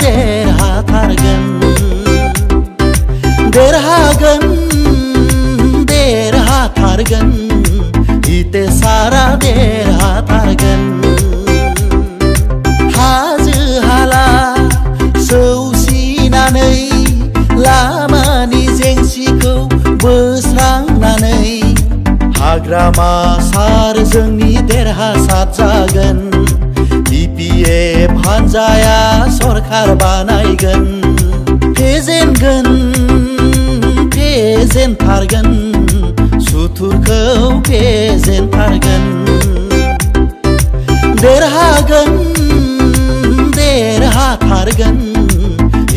देरहाथारगोन देरहाथारगोन इते सारा देरहाथारगोन हाजो हाला सौसिनानै लामानि जेंसिखौ बोस्रांनानै हाग्रामा सार जोंनि देरहासार जागोन BPF हानजाया सरखार बानायगोन फेजेनथारगोन सुथुरखौ फेजेनथारगोन देरहाथारगोन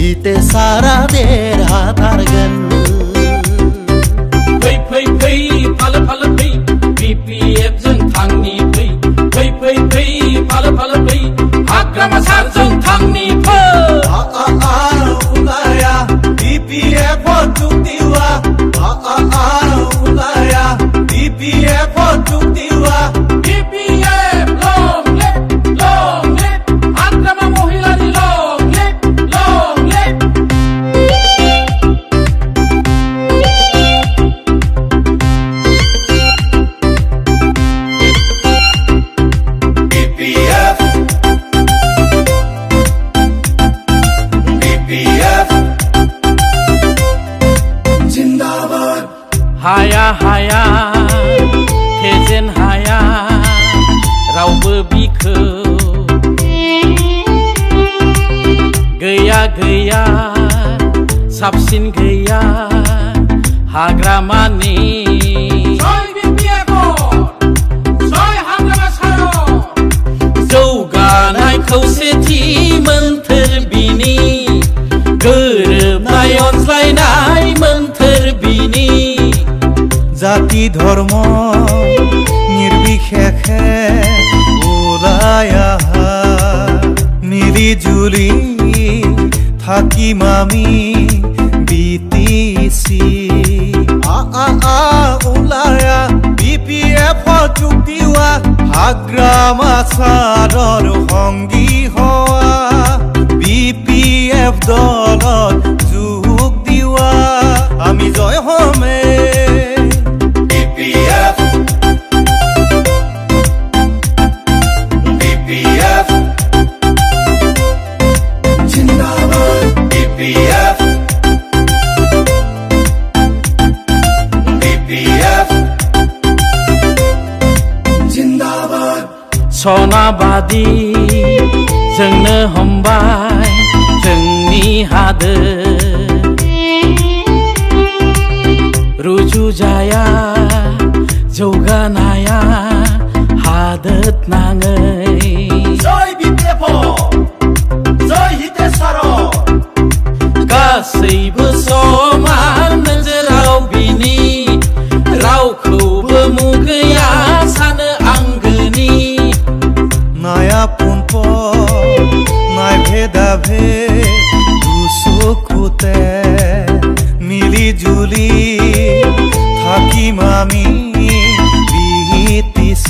इते सारा देरहाथारगोन फै फै फै फालो फालो फै BPF जों थांनि फै फै फै फै फालो फालो फै हाग्रामा सारजों थांनि फै ulaya BPF tuktiwa ulaya BPF tuktiwa BPF long live Hagrama महिलानि long live हाया फेजेन हाया रावबो बिखौ गैया साबसिन गैया हाग्रामानि जय BPF जय हाग्रामा सार जौगानाय खौसेथि मोन्थोर बिनि गोरोबनाय अनज्लायनाय मोन्थोर बिनि जाति धर्म निर्बिशेषे उलाया मिली जुली থাকিম আমি BTC উলায়া BPF চুক্তিৱা হাগ্ৰামা সাৰৰ সংগী হোৱা BPF দলত যোগ দিৱা আমি জয় হমে BPF जिंदाबाद BPF जिंदाबाद सनाबादि जोंनो हमबाय जोंनि हादोर रुजुजाया जौगानाया हादोर नाङै जय BPF जय हितेशार गासैबो समान नोजोराव बिनि रावखौबो मुगैया सानो आंगोनि नाया पुनप नाय भेदाभे दुसुखुते मिली जुली থাকিম আমি BTC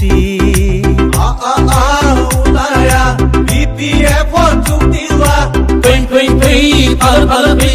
উলায়া BPF চুক্তিৱা फै फै फै फालो फालो फै